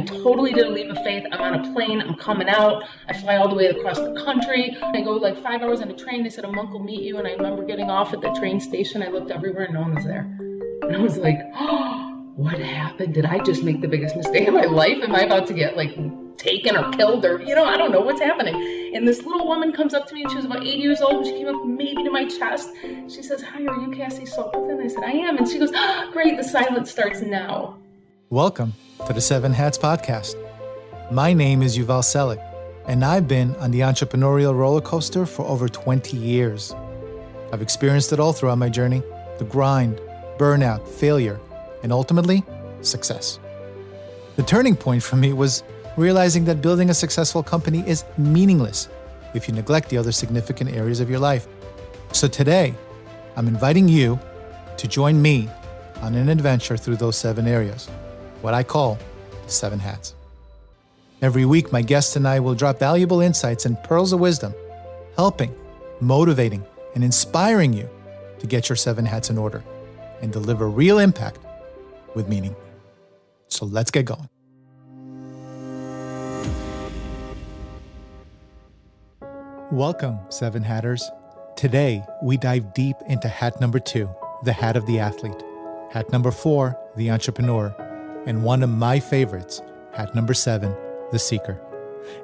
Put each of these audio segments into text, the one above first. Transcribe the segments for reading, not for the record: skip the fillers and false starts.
totally did a leap of faith. I'm on a plane, I'm coming out, I fly all the way across the country. I go like 5 hours on a train. They said, a monk will meet you. And I remember getting off at the train station. I looked everywhere and no one was there. And I was like, oh, what happened? Did I just make the biggest mistake of my life? Am I about to get like taken or killed or, I don't know what's happening. And this little woman comes up to me and she was about 80 years old and she came up maybe to my chest. She says, hi, are you Cassie Sobelton? I said, I am. And she goes, oh, great, the silence starts now. Welcome to the Seven Hats Podcast. My name is Yuval Selig, and I've been on the entrepreneurial roller coaster for over 20 years. I've experienced it all throughout my journey: the grind, burnout, failure, and ultimately, success. The turning point for me was realizing that building a successful company is meaningless if you neglect the other significant areas of your life. So today, I'm inviting you to join me on an adventure through those 7 areas, what I call the 7 hats. Every week, my guests and I will drop valuable insights and pearls of wisdom, helping, motivating, and inspiring you to get your 7 hats in order and deliver real impact with meaning. So let's get going. Welcome, 7 Hatters. Today, we dive deep into hat number 2, the hat of the athlete, hat number 4, the entrepreneur, and one of my favorites, hat number 7, the seeker.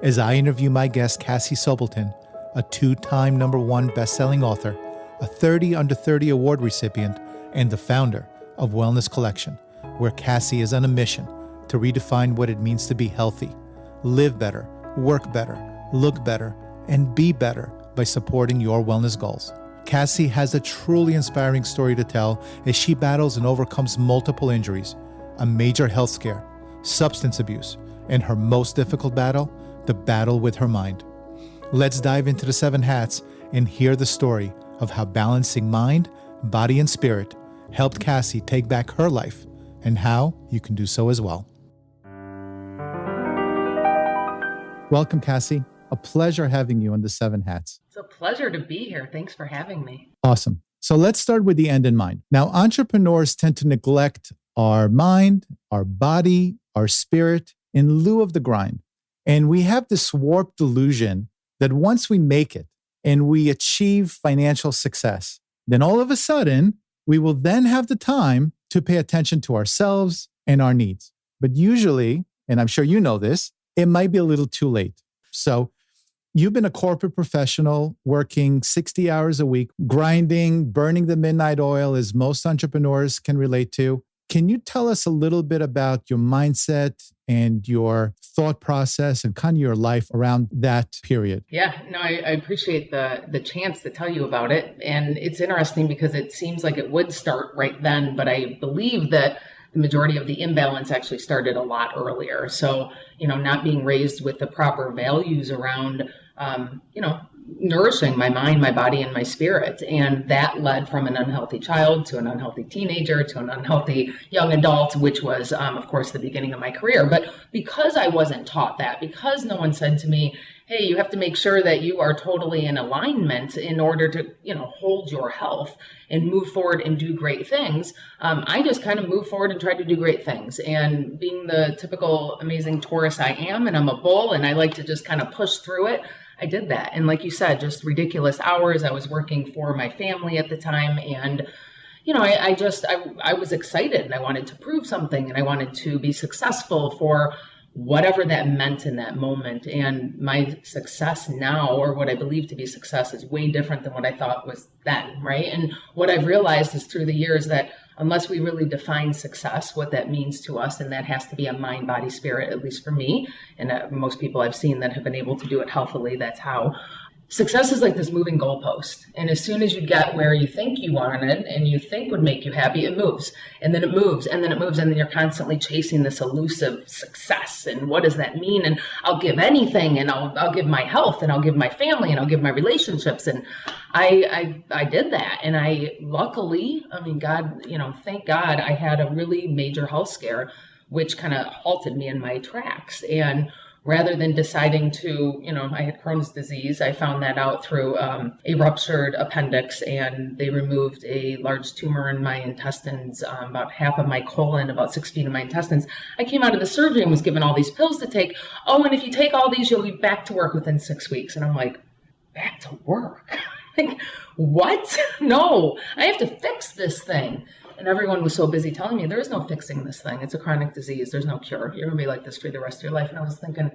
As I interview my guest, Cassie Sobelton, a 2-time #1 bestselling author, a 30 Under 30 award recipient, and the founder of Wellness Collection, where Cassie is on a mission to redefine what it means to be healthy, live better, work better, look better, and be better by supporting your wellness goals. Cassie has a truly inspiring story to tell as she battles and overcomes multiple injuries, a major health scare, substance abuse, and her most difficult battle, the battle with her mind. Let's dive into the 7 hats and hear the story of how balancing mind, body, and spirit helped Cassie take back her life and how you can do so as well. Welcome, Cassie. A pleasure having you on the 7 hats. It's a pleasure to be here. Thanks for having me. Awesome. So let's start with the end in mind. Now, entrepreneurs tend to neglect our mind, our body, our spirit in lieu of the grind. And we have this warped delusion that once we make it and we achieve financial success, then all of a sudden, we will then have the time to pay attention to ourselves and our needs. But usually, and I'm sure you know this, it might be a little too late. So you've been a corporate professional working 60 hours a week, grinding, burning the midnight oil, as most entrepreneurs can relate to. Can you tell us a little bit about your mindset and your thought process and kind of your life around that period? Yeah, no, I appreciate the chance to tell you about it. And it's interesting because it seems like it would start right then, but I believe that the majority of the imbalance actually started a lot earlier. So, not being raised with the proper values around, nourishing my mind, my body, and my spirit. And that led from an unhealthy child to an unhealthy teenager to an unhealthy young adult, which was, of course, the beginning of my career. But because I wasn't taught that, because no one said to me, hey, you have to make sure that you are totally in alignment in order to, hold your health and move forward and do great things. I just kind of moved forward and tried to do great things. And being the typical amazing Taurus I am, and I'm a bull, and I like to just kind of push through it, I did that. And like you said, just ridiculous hours. I was working for my family at the time. And, I was excited and I wanted to prove something and I wanted to be successful for whatever that meant in that moment. And my success now, or what I believe to be success, is way different than what I thought was then, right? And what I've realized is through the years that unless we really define success, what that means to us, and that has to be a mind, body, spirit, at least for me, and most people I've seen that have been able to do it healthily, that's how. Success is like this moving goalpost. And as soon as you get where you think you want it and you think would make you happy, it moves. And then it moves, and then it moves, and then you're constantly chasing this elusive success. And what does that mean? And I'll give anything, and I'll give my health, and I'll give my family, and I'll give my relationships. And I did that. And I luckily, God, thank God, I had a really major health scare, which kind of halted me in my tracks. And rather than deciding to, I had Crohn's disease. I found that out through a ruptured appendix, and they removed a large tumor in my intestines, about half of my colon, about 6 feet of my intestines. I came out of the surgery and was given all these pills to take. Oh, and if you take all these, you'll be back to work within 6 weeks. And I'm like, back to work? Like, what? No, I have to fix this thing. And everyone was so busy telling me, there is no fixing this thing. It's a chronic disease. There's no cure. You're going to be like this for the rest of your life. And I was thinking,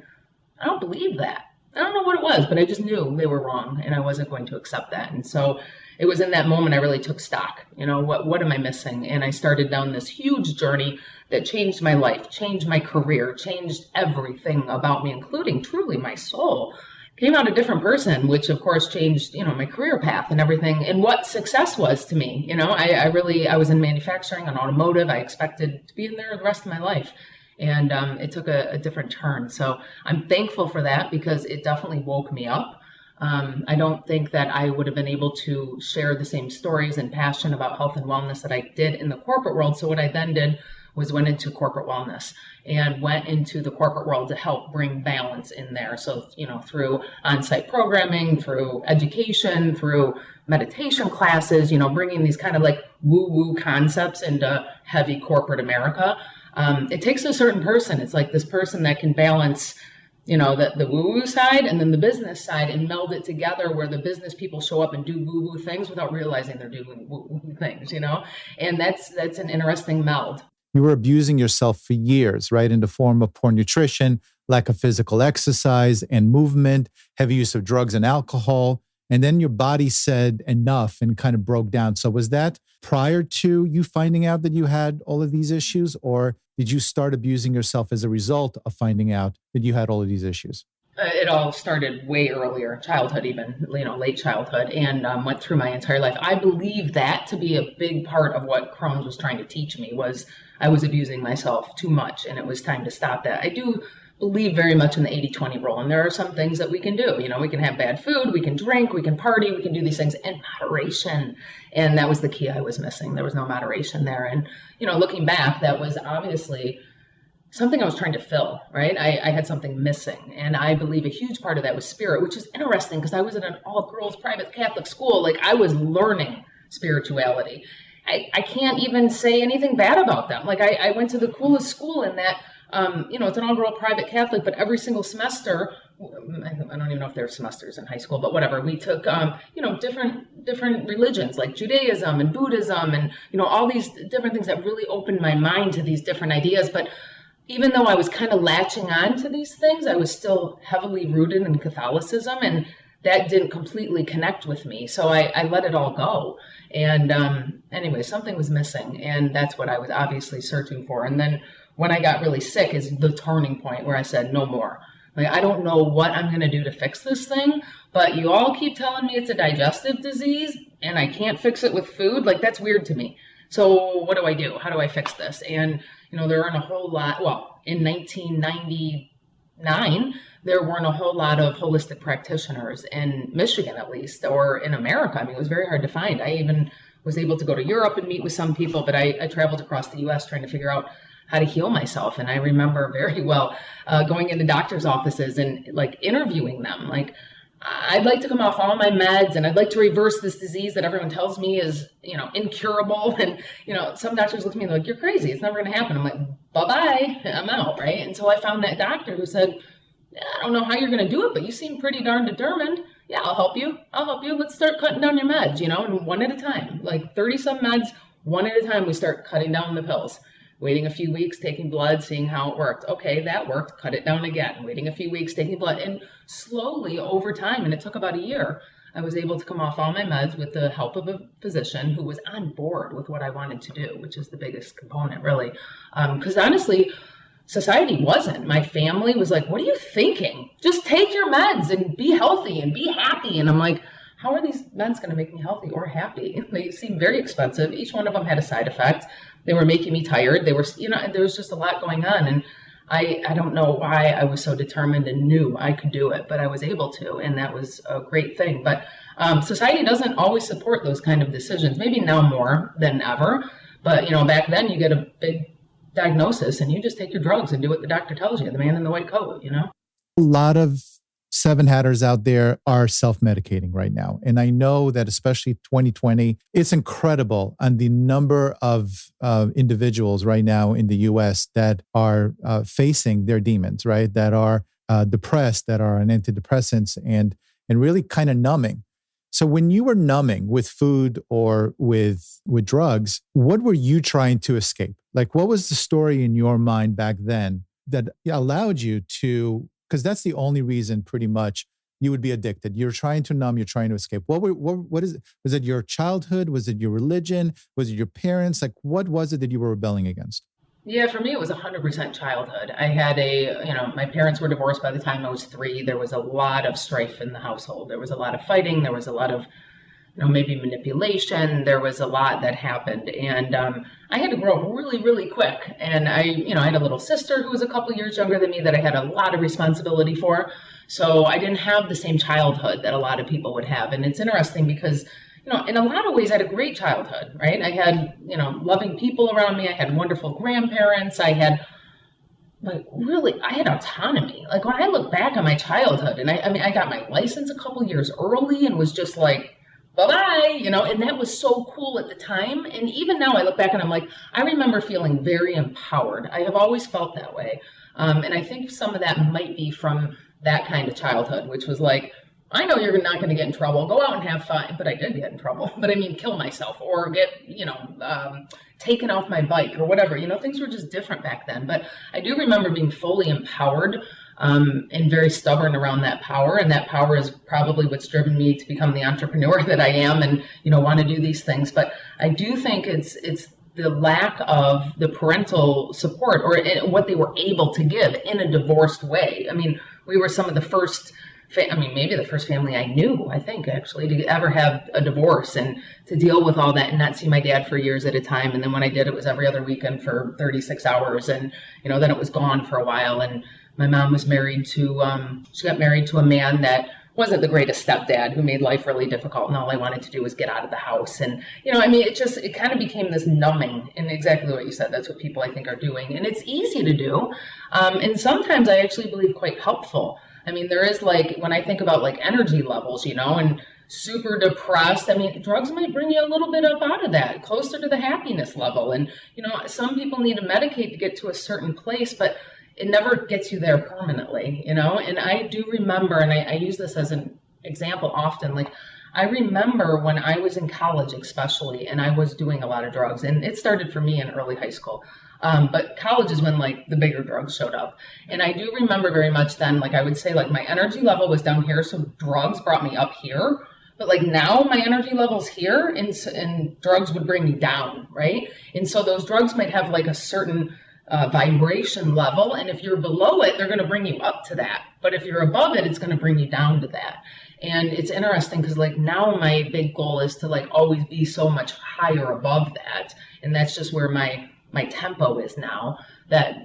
I don't believe that. I don't know what it was, but I just knew they were wrong, and I wasn't going to accept that. And so it was in that moment I really took stock. What am I missing? And I started down this huge journey that changed my life, changed my career, changed everything about me, including truly my soul. Came out a different person, which of course changed, my career path and everything, and what success was to me. I was in manufacturing and automotive. I expected to be in there the rest of my life. And it took a different turn. So I'm thankful for that, because it definitely woke me up. I don't think that I would have been able to share the same stories and passion about health and wellness that I did in the corporate world. So what I then did was went into corporate wellness and went into the corporate world to help bring balance in there. So, through on-site programming, through education, through meditation classes, bringing these kind of like woo-woo concepts into heavy corporate America. It takes a certain person. It's like this person that can balance, the woo-woo side and then the business side, and meld it together, where the business people show up and do woo-woo things without realizing they're doing woo-woo things, and that's an interesting meld. You were abusing yourself for years, right? In the form of poor nutrition, lack of physical exercise and movement, heavy use of drugs and alcohol. And then your body said enough and kind of broke down. So was that prior to you finding out that you had all of these issues, or did you start abusing yourself as a result of finding out that you had all of these issues? It all started way earlier, childhood even, late childhood, and went through my entire life. I believe that to be a big part of what Crohn's was trying to teach me was I was abusing myself too much, and it was time to stop that. I do believe very much in the 80-20 rule, and there are some things that we can do. We can have bad food, we can drink, we can party, we can do these things in moderation, and that was the key I was missing. There was no moderation there, and looking back, that was obviously something I was trying to fill, right? I had something missing, and I believe a huge part of that was spirit, which is interesting because I was in an all-girls private Catholic school. Like, I was learning spirituality. I can't even say anything bad about them. Like, I went to the coolest school in that, it's an all-girl private Catholic, but every single semester, I don't even know if there are semesters in high school, but whatever, we took, different religions like Judaism and Buddhism and, all these different things that really opened my mind to these different ideas. But even though I was kind of latching on to these things, I was still heavily rooted in Catholicism, and that didn't completely connect with me. So I let it all go. And anyway, something was missing, and that's what I was obviously searching for. And then when I got really sick is the turning point where I said, no more. Like, I don't know what I'm going to do to fix this thing, but you all keep telling me it's a digestive disease and I can't fix it with food. Like, that's weird to me. So what do I do? How do I fix this? And, there aren't a whole lot, in 1999, there weren't a whole lot of holistic practitioners in Michigan, at least, or in America. I mean, it was very hard to find. I even was able to go to Europe and meet with some people, but I traveled across the U.S. trying to figure out how to heal myself. And I remember very well going into doctors' offices and like interviewing them. Like, I'd like to come off all my meds, and I'd like to reverse this disease that everyone tells me is, incurable. And, some doctors look at me and they're like, you're crazy. It's never going to happen. I'm like, bye-bye, I'm out, right? And so I found that doctor who said, I don't know how you're going to do it, but you seem pretty darn determined. Yeah, I'll help you. Let's start cutting down your meds, and one at a time, like 30-some meds, one at a time, we start cutting down the pills. Waiting a few weeks, taking blood, seeing how it worked. Okay, that worked. Cut it down again. Waiting a few weeks, taking blood. And slowly over time, and it took about a year, I was able to come off all my meds with the help of a physician who was on board with what I wanted to do, which is the biggest component, really. Because honestly, society wasn't. My family was like, what are you thinking? Just take your meds and be healthy and be happy. And I'm like, how are these meds going to make me healthy or happy? They seem very expensive. Each one of them had a side effect. They were making me tired. They were, there was just a lot going on. And I don't know why I was so determined and knew I could do it, but I was able to. And that was a great thing. But society doesn't always support those kind of decisions, maybe now more than ever. But, back then you get a big diagnosis and you just take your drugs and do what the doctor tells you, the man in the white coat, A lot of seven hatters out there are self-medicating right now. And I know that especially 2020, it's incredible on the number of individuals right now in the US that are facing their demons, right? That are depressed, that are on antidepressants and really kind of numbing. So when you were numbing with food or with drugs, what were you trying to escape? Like, what was the story in your mind back then that allowed you to, because that's the only reason pretty much you would be addicted. You're trying to numb, you're trying to escape. What is it? Was it your childhood? Was it your religion? Was it your parents? Like, what was it that you were rebelling against? Yeah, for me, it was 100% childhood. I had my parents were divorced by the time I was 3. There was a lot of strife in the household. There was a lot of fighting. There was a lot of, maybe manipulation. There was a lot that happened. And I had to grow up really, really quick. And I had a little sister who was a couple years younger than me that I had a lot of responsibility for. So I didn't have the same childhood that a lot of people would have. And it's interesting because in a lot of ways, I had a great childhood, right? I had, loving people around me. I had wonderful grandparents. I had, I had autonomy. Like, when I look back on my childhood, and I got my license a couple years early and was just like, bye-bye, and that was so cool at the time. And even now I look back and I'm like, I remember feeling very empowered. I have always felt that way. And I think some of that might be from that kind of childhood, which was like, I know you're not going to get in trouble. Go out and have fun. But I did get in trouble. But I mean, kill myself or get, taken off my bike or whatever. Things were just different back then. But I do remember being fully empowered and very stubborn around that power. And that power is probably what's driven me to become the entrepreneur that I am and, want to do these things. But I do think it's the lack of the parental support or what they were able to give in a divorced way. I mean, we were some of the first maybe the first family I knew, I think, actually, to ever have a divorce and to deal with all that and not see my dad for years at a time. And then when I did, it was every other weekend for 36 hours. And, then it was gone for a while. And my mom was married to, she got married to a man that wasn't the greatest stepdad who made life really difficult. And all I wanted to do was get out of the house. And, it kind of became this numbing, and exactly what you said. That's what people, I think, are doing. And it's easy to do. And sometimes I actually believe quite helpful. I mean, there is when I think about energy levels, and super depressed, drugs might bring you a little bit up out of that, closer to the happiness level. And, some people need to medicate to get to a certain place, but it never gets you there permanently, And I do remember, and I use this as an example often, I remember when I was in college especially, and I was doing a lot of drugs, and it started for me in early high school. But college is when the bigger drugs showed up. And I do remember very much then, I would say my energy level was down here. So drugs brought me up here. But now my energy level's here and drugs would bring me down. Right. And so those drugs might have a certain vibration level. And if you're below it, they're going to bring you up to that. But if you're above it, it's going to bring you down to that. And it's interesting because now my big goal is to always be so much higher above that. And that's just where my tempo is now, that,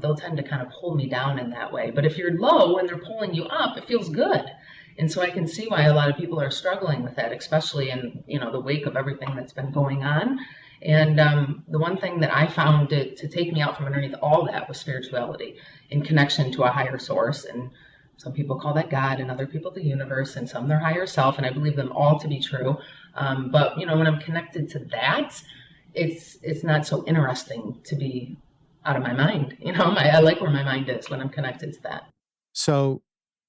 they'll tend to kind of pull me down in that way. But if you're low and they're pulling you up, it feels good. And so I can see why a lot of people are struggling with that, especially in, the wake of everything that's been going on. And the one thing that I found to take me out from underneath all that was spirituality in connection to a higher source. And some people call that God and other people the universe and some their higher self. And I believe them all to be true. But, when I'm connected to that, it's not so interesting to be out of my mind. I like where my mind is when I'm connected to that. So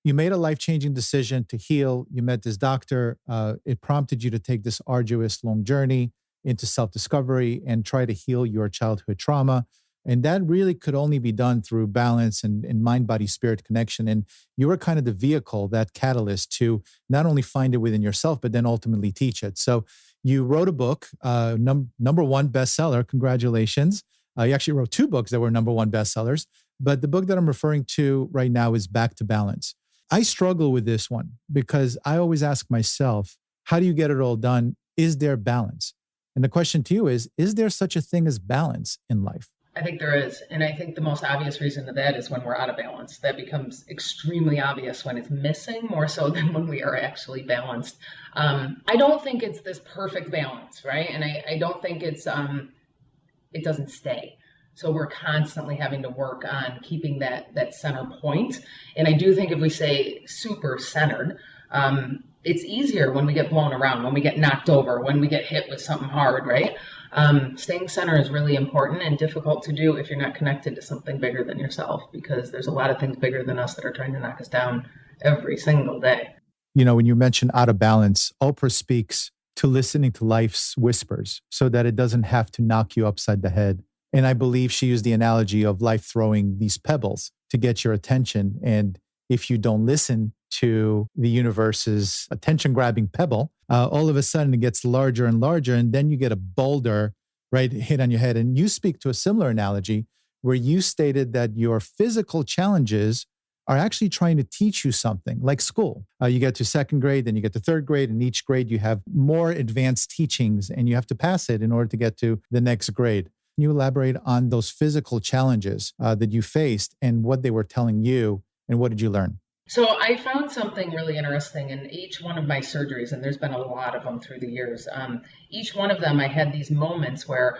you made a life-changing decision to heal. You met this doctor. It prompted you to take this arduous, long journey into self-discovery and try to heal your childhood trauma. And that really could only be done through balance and mind, body, spirit connection. And you were kind of the vehicle, that catalyst to not only find it within yourself, but then ultimately teach it. So you wrote a book, number one bestseller. Congratulations. You actually wrote 2 books that were number one bestsellers. But the book that I'm referring to right now is Back to Balance. I struggle with this one because I always ask myself, how do you get it all done? Is there balance? And the question to you is there such a thing as balance in life? I think there is. And I think the most obvious reason of that is when we're out of balance. That becomes extremely obvious when it's missing, more so than when we are actually balanced. I don't think it's this perfect balance, right? And I don't think it doesn't stay. So we're constantly having to work on keeping that center point. And I do think if we say super centered, it's easier when we get blown around, when we get knocked over, when we get hit with something hard, right? Staying center is really important and difficult to do if you're not connected to something bigger than yourself, because there's a lot of things bigger than us that are trying to knock us down every single day. When you mention out of balance, Oprah speaks to listening to life's whispers so that it doesn't have to knock you upside the head. And I believe she used the analogy of life throwing these pebbles to get your attention. And if you don't listen to the universe's attention-grabbing pebble, all of a sudden it gets larger and larger, and then you get a boulder right hit on your head. And you speak to a similar analogy where you stated that your physical challenges are actually trying to teach you something, like school. You get to second grade, then you get to third grade, and each grade you have more advanced teachings, and you have to pass it in order to get to the next grade. Can you elaborate on those physical challenges that you faced and what they were telling you, and what did you learn? So I found something really interesting in each one of my surgeries, and there's been a lot of them through the years. Each one of them, I had these moments where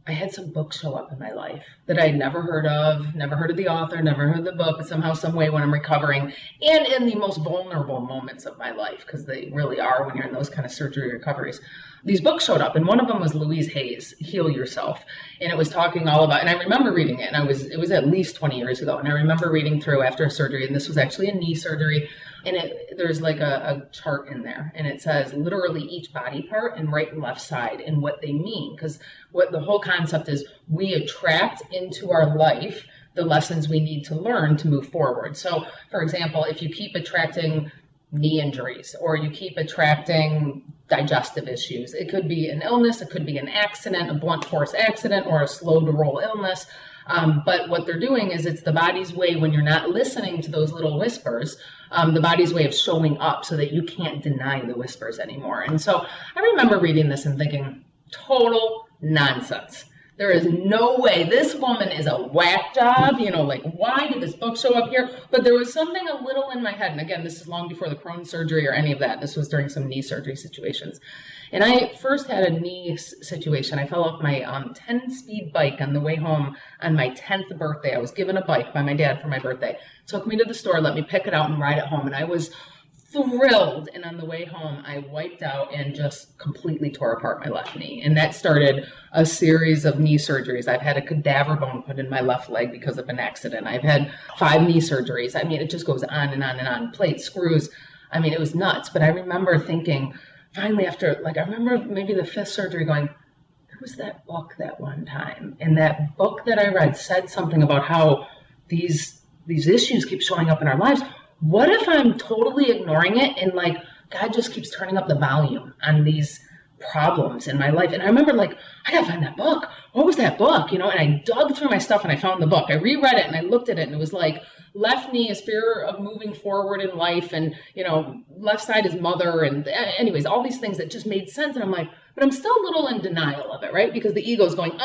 I had some books show up in my life that I had never heard of the author, never heard of the book, but somehow, some way when I'm recovering, and in the most vulnerable moments of my life, because they really are when you're in those kind of surgery recoveries. These books showed up, and one of them was Louise Hay's Heal Yourself, and it was talking all about, and I remember reading it, and it was at least 20 years ago, and I remember reading through after a surgery, and this was actually a knee surgery, and there's like a chart in there, and it says literally each body part and right and left side and what they mean, because what the whole concept is, we attract into our life the lessons we need to learn to move forward. So, for example, if you keep attracting knee injuries, or you keep attracting digestive issues. It could be an illness, it could be an accident, a blunt force accident, or a slow to roll illness. But what they're doing is it's the body's way, when you're not listening to those little whispers, the body's way of showing up so that you can't deny the whispers anymore. And so I remember reading this and thinking, total nonsense. There is no way. This woman is a whack job. Like, why did this book show up here? But there was something a little in my head. And again, this is long before the Crohn's surgery or any of that. This was during some knee surgery situations. And I first had a knee situation. I fell off my 10-speed bike on the way home on my 10th birthday. I was given a bike by my dad for my birthday. Took me to the store, let me pick it out and ride it home. And I was thrilled. And on the way home, I wiped out and just completely tore apart my left knee. And that started a series of knee surgeries. I've had a cadaver bone put in my left leg because of an accident. I've had 5 knee surgeries. I mean, it just goes on and on and on. Plates, screws. I mean, it was nuts. But I remember thinking, finally after, I remember maybe the 5th surgery going, there was that book that one time. And that book that I read said something about how these issues keep showing up in our lives. What if I'm totally ignoring it and God just keeps turning up the volume on these problems in my life? And I remember I gotta find that book. What was that book? And I dug through my stuff and I found the book. I reread it and I looked at it and it was left knee is fear of moving forward in life, and left side is mother, and anyways, all these things that just made sense. And I'm like, but I'm still a little in denial of it, right? Because the ego is going,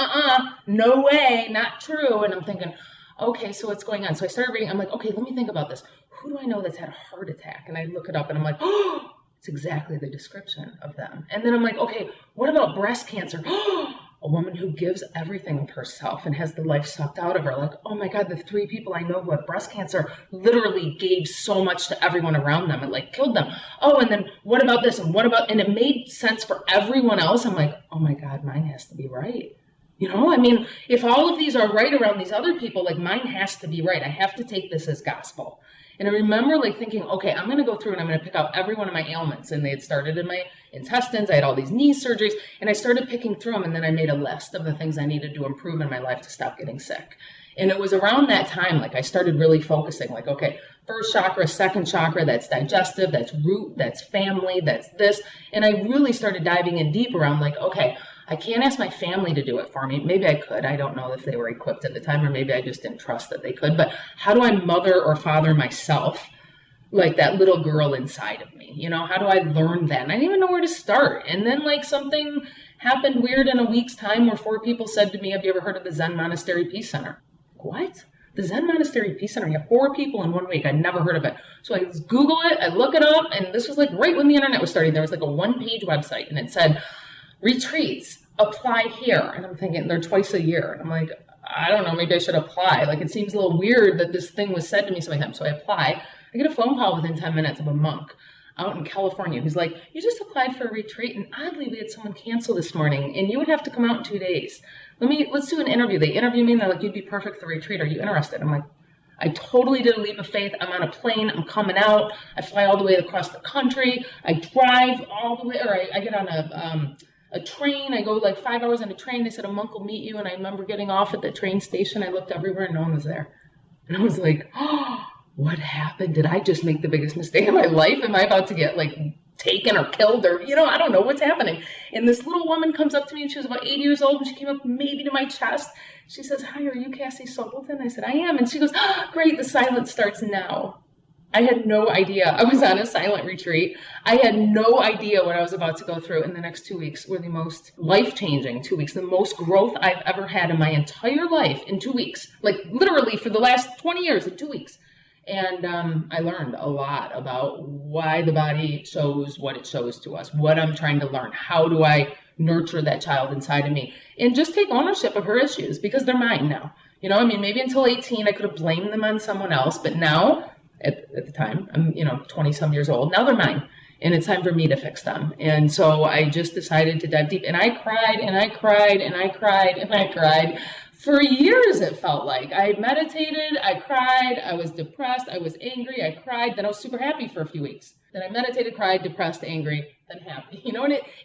no way, not true. And I'm thinking, okay, so what's going on? So I started reading. I'm like, okay, let me think about this. Who do I know that's had a heart attack? And I look it up and I'm like, oh, it's exactly the description of them. And then I'm like, okay, what about breast cancer? A woman who gives everything of herself and has the life sucked out of her. Oh my God, the 3 people I know who have breast cancer literally gave so much to everyone around them. It killed them. Oh, and then what about this? And what about, and it made sense for everyone else. I'm like, oh my God, mine has to be right. If all of these are right around these other people, mine has to be right. I have to take this as gospel. And I remember thinking, okay, I'm going to go through and I'm going to pick out every one of my ailments. And they had started in my intestines. I had all these knee surgeries, and I started picking through them. And then I made a list of the things I needed to improve in my life to stop getting sick. And it was around that time, I started really focusing, okay, first chakra, second chakra, that's digestive, that's root, that's family, that's this. And I really started diving in deep around okay, I can't ask my family to do it for me. Maybe I could. I don't know if they were equipped at the time, or maybe I just didn't trust that they could. But how do I mother or father myself, that little girl inside of me? How do I learn that? And I didn't even know where to start. And then something happened weird in a week's time where 4 people said to me, have you ever heard of the Zen Monastery Peace Center? What? The Zen Monastery Peace Center? You have 4 people in 1 week. I'd never heard of it. So I Google it, I look it up, and this was right when the internet was starting. There was a 1-page website, and it said, retreats, apply here. And I'm thinking, they're twice a year. And I'm like, I don't know, maybe I should apply. Like, it seems a little weird that this thing was said to me so many times. So I apply. I get a phone call within 10 minutes of a monk out in California who's like, you just applied for a retreat, and oddly, we had someone cancel this morning, and you would have to come out in 2 days. Let's do an interview. They interview me, and they're like, you'd be perfect for the retreat. Are you interested? I'm like, I totally did a leap of faith. I'm on a plane. I'm coming out. I fly all the way across the country. I drive all the way, or I get on a train. I go like 5 hours on a train. They said a monk will meet you. And I remember getting off at the train station. I looked everywhere and no one was there. And I was like, oh, what happened? Did I just make the biggest mistake of my life? Am I about to get like taken or killed, or, I don't know what's happening. And this little woman comes up to me, and she was about 80 years old, and she came up maybe to my chest. She says, hi, are you Cassie Sobelton? I said, I am. And she goes, oh, great, the silence starts now. I had no idea. I was on a silent retreat. I had no idea what I was about to go through. And the next 2 weeks were the most life-changing 2 weeks, the most growth I've ever had in my entire life in 2 weeks, like literally for the last 20 years in 2 weeks. And I learned a lot about why the body shows what it shows to us, what I'm trying to learn, how do I nurture that child inside of me, and just take ownership of her issues, because they're mine now. Maybe until 18, I could have blamed them on someone else, but now, at the time, I'm, 20 some years old, now they're mine, and it's time for me to fix them. And so I just decided to dive deep, and I cried, and I cried, and I cried, and I cried. For years, it felt like. I meditated, I cried, I was depressed, I was angry, I cried, then I was super happy for a few weeks. Then I meditated, cried, depressed, angry, then happy.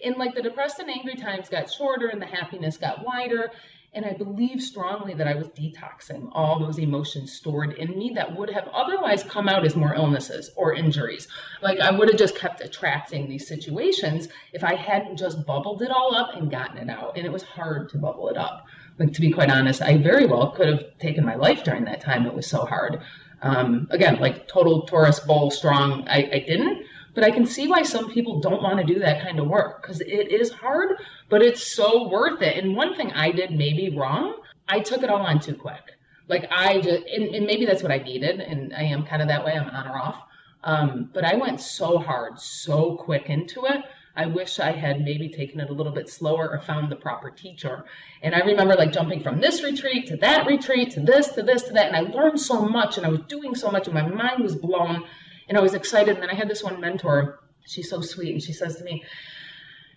And like the depressed and angry times got shorter and the happiness got wider. And I believe strongly that I was detoxing all those emotions stored in me that would have otherwise come out as more illnesses or injuries. Like I would have just kept attracting these situations if I hadn't just bubbled it all up and gotten it out. And it was hard to bubble it up. Like, to be quite honest, I very well could have taken my life during that time. It was so hard. Again, like total Taurus bull strong, I didn't. But I can see why some people don't want to do that kind of work, because it is hard, but it's so worth it. And one thing I did maybe wrong, I took it all on too quick. Like and maybe that's what I needed, and I am kind of that way, I'm on or off. But I went so hard, so quick into it. I wish I had maybe taken it a little bit slower or found the proper teacher. And I remember like jumping from this retreat to that retreat, to this, to this, to that. And I learned so much, and I was doing so much, and my mind was blown. And I was excited. And then I had this one mentor. She's so sweet. And she says to me,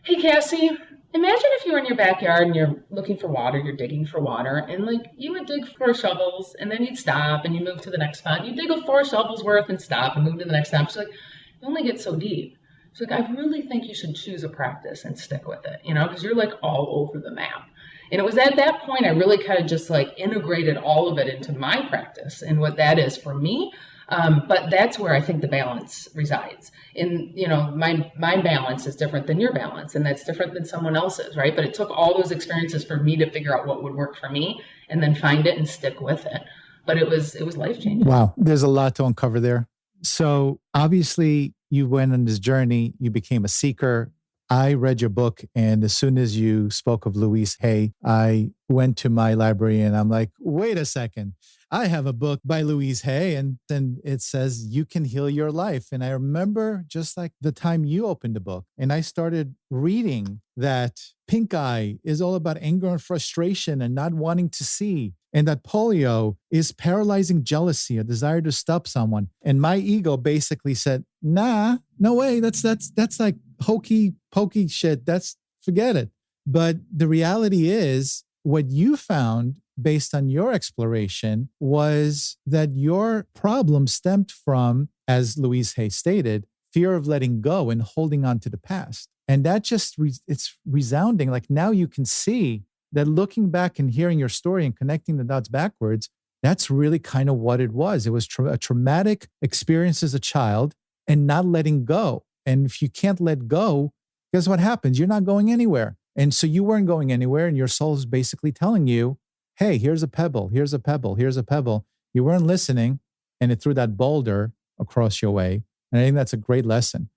hey, Cassie, imagine if you were in your backyard and you're looking for water, you're digging for water. And like you would dig 4 shovels and then you'd stop and you move to the next spot. You dig a 4 shovels worth and stop and move to the next spot. She's like, you only get so deep. She's like, I really think you should choose a practice and stick with it, because you're like all over the map. And it was at that point I really kind of just like integrated all of it into my practice and what that is for me. But that's where I think the balance resides. And, my balance is different than your balance, and that's different than someone else's, right? But it took all those experiences for me to figure out what would work for me and then find it and stick with it. But it was life-changing. Wow. There's a lot to uncover there. So obviously you went on this journey, you became a seeker. I read your book, and as soon as you spoke of Louise Hay, I went to my library and I'm like, wait a second. I have a book by Louise Hay, and then it says you can heal your life. And I remember just like the time you opened the book and I started reading that pink eye is all about anger and frustration and not wanting to see. And that polio is paralyzing jealousy, a desire to stop someone. And my ego basically said, nah, no way. That's like hokey pokey shit. Forget it. But the reality is what you found based on your exploration was that your problem stemmed from, as Louise Hay stated, fear of letting go and holding on to the past. And that just, it's resounding. Like now you can see that looking back and hearing your story and connecting the dots backwards, that's really kind of what it was. It was a traumatic experience as a child and not letting go. And if you can't let go, guess what happens? You're not going anywhere. And so you weren't going anywhere, and your soul is basically telling you, hey, here's a pebble, here's a pebble, here's a pebble. You weren't listening, and it threw that boulder across your way. And I think that's a great lesson.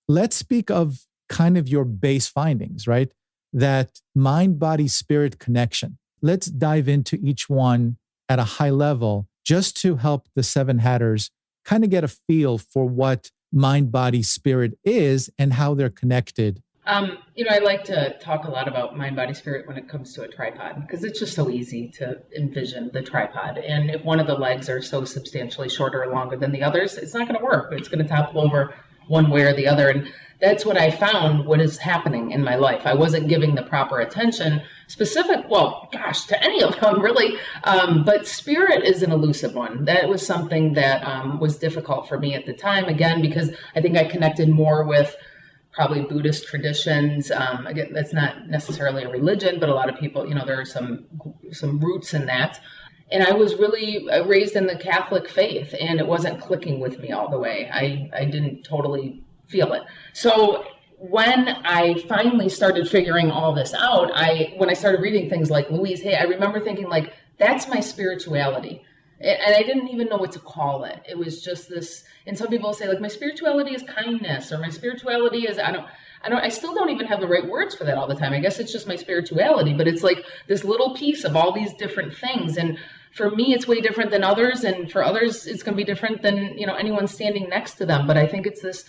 Let's speak of kind of your base findings, right? That mind, body, spirit connection. Let's dive into each one at a high level just to help the Seven Hatters kind of get a feel for what mind, body, spirit is and how they're connected. I like to talk a lot about mind, body, spirit when it comes to a tripod because it's just so easy to envision the tripod. And if one of the legs are so substantially shorter or longer than the others, it's not going to work. It's going to topple over one way or the other. And that's what I found what is happening in my life. I wasn't giving the proper attention to any of them really. But spirit is an elusive one. That was something that was difficult for me at the time, again, because I think I connected more with probably Buddhist traditions. Again, that's not necessarily a religion, but a lot of people, there are some roots in that. And I was really raised in the Catholic faith, and it wasn't clicking with me all the way. I didn't totally feel it. So when I finally started figuring all this out, when I started reading things like Louise Hay, I remember thinking like, that's my spirituality. And I didn't even know what to call it. It was just this, and some people say like, my spirituality is kindness, or my spirituality is, I still don't even have the right words for that all the time. I guess it's just my spirituality, but it's like this little piece of all these different things. And for me, it's way different than others. And for others, it's going to be different than, anyone standing next to them. But I think it's this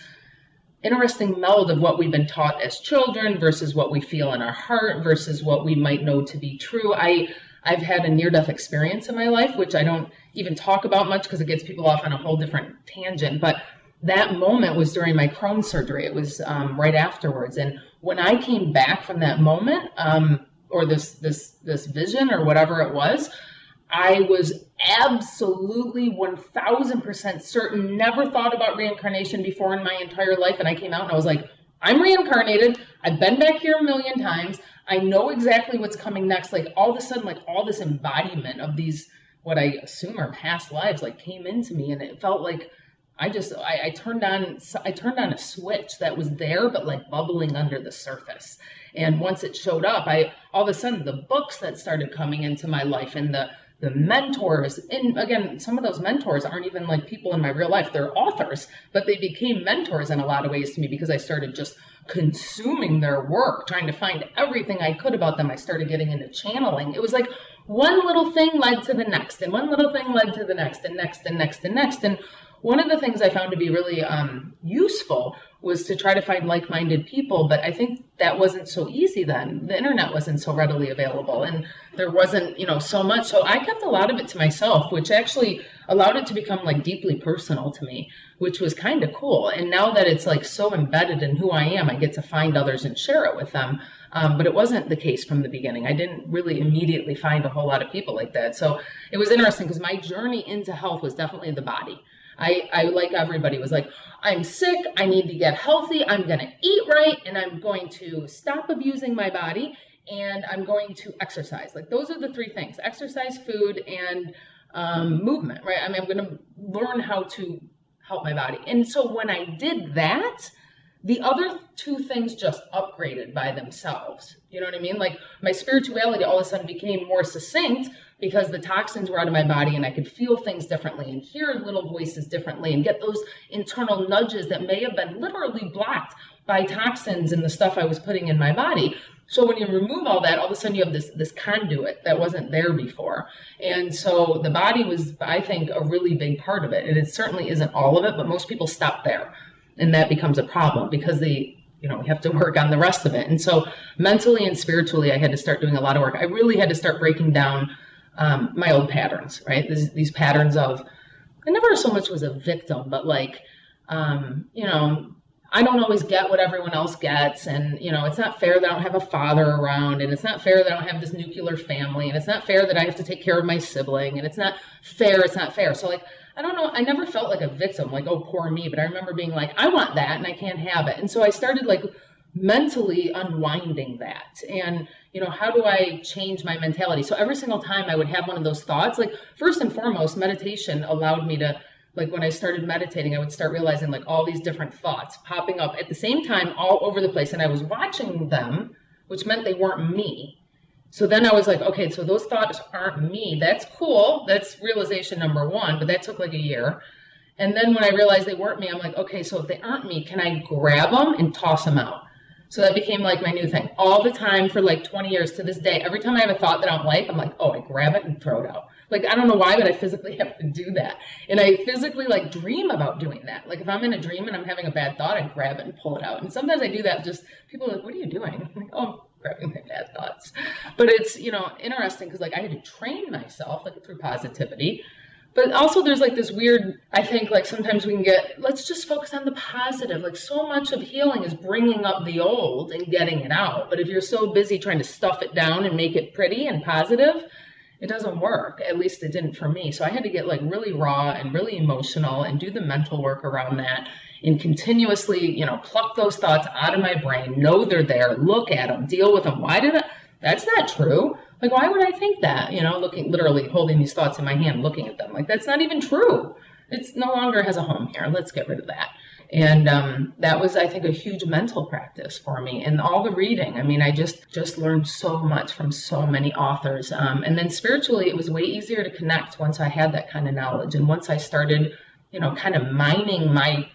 interesting meld of what we've been taught as children versus what we feel in our heart versus what we might know to be true. I've had a near-death experience in my life, which I don't even talk about much because it gets people off on a whole different tangent. But that moment was during my Crohn's surgery. It was right afterwards. And when I came back from that moment, or this vision or whatever it was, I was absolutely 1000% certain, never thought about reincarnation before in my entire life. And I came out and I was like, I'm reincarnated. I've been back here a million times. I know exactly what's coming next. Like all of a sudden, like all this embodiment of these, what I assume are past lives, like came into me, and it felt like I turned on a switch that was there, but like bubbling under the surface. And once it showed up, all of a sudden the books that started coming into my life and the mentors, and again, some of those mentors aren't even like people in my real life, they're authors, but they became mentors in a lot of ways to me because I started just consuming their work, trying to find everything I could about them. I started getting into channeling. It was like one little thing led to the next, and one little thing led to the next, and next, and next, and next. And one of the things I found to be really useful was to try to find like-minded people, but I think that wasn't so easy then. The internet wasn't so readily available, and there wasn't, so much. So I kept a lot of it to myself, which actually allowed it to become like deeply personal to me, which was kind of cool. And now that it's like so embedded in who I am, I get to find others and share it with them. But it wasn't the case from the beginning. I didn't really immediately find a whole lot of people like that. So it was interesting because my journey into health was definitely the body. I like everybody, was like, I'm sick, I need to get healthy, I'm going to eat right, and I'm going to stop abusing my body, and I'm going to exercise. Like those are the three things: exercise, food, and movement, right? I'm going to learn how to help my body. And so when I did that, the other two things just upgraded by themselves. You know what I mean? Like my spirituality all of a sudden became more succinct because the toxins were out of my body and I could feel things differently and hear little voices differently and get those internal nudges that may have been literally blocked by toxins and the stuff I was putting in my body. So when you remove all that, all of a sudden you have this conduit that wasn't there before. And so the body was, I think, a really big part of it. And it certainly isn't all of it, but most people stop there. And that becomes a problem because we have to work on the rest of it. And so mentally and spiritually, I had to start doing a lot of work. I really had to start breaking down my old patterns, right? These patterns of, I never so much was a victim, but like, I don't always get what everyone else gets. And, it's not fair that I don't have a father around, and it's not fair that I don't have this nuclear family, and it's not fair that I have to take care of my sibling, and it's not fair. So like, I don't know, I never felt like a victim, like, oh, poor me. But I remember being like, I want that and I can't have it. And so I started like mentally unwinding that. And, how do I change my mentality? So every single time I would have one of those thoughts, like first and foremost, meditation allowed me to, like when I started meditating, I would start realizing like all these different thoughts popping up at the same time all over the place. And I was watching them, which meant they weren't me. So then I was like, okay, so those thoughts aren't me. That's cool. That's realization number one, but that took like a year. And then when I realized they weren't me, I'm like, okay, so if they aren't me, can I grab them and toss them out? So that became like my new thing. All the time for like 20 years to this day, every time I have a thought that I don't like, I'm like, oh, I grab it and throw it out. Like, I don't know why, but I physically have to do that. And I physically like dream about doing that. Like if I'm in a dream and I'm having a bad thought, I grab it and pull it out. And sometimes I do that, just people are like, what are you doing? I'm like, oh, I'm grabbing my bad thoughts. But it's, interesting because like I had to train myself like through positivity. But also there's like this weird, I think like sometimes we can let's just focus on the positive. Like so much of healing is bringing up the old and getting it out. But if you're so busy trying to stuff it down and make it pretty and positive, it doesn't work. At least it didn't for me. So I had to get like really raw and really emotional and do the mental work around that and continuously, pluck those thoughts out of my brain, know they're there, look at them, deal with them. That's not true. Like, why would I think that? Literally holding these thoughts in my hand, looking at them. Like, that's not even true. It's no longer has a home here. Let's get rid of that. And that was, I think, a huge mental practice for me. And all the reading, I just learned so much from so many authors. And then spiritually, it was way easier to connect once I had that kind of knowledge. And once I started, kind of mining my,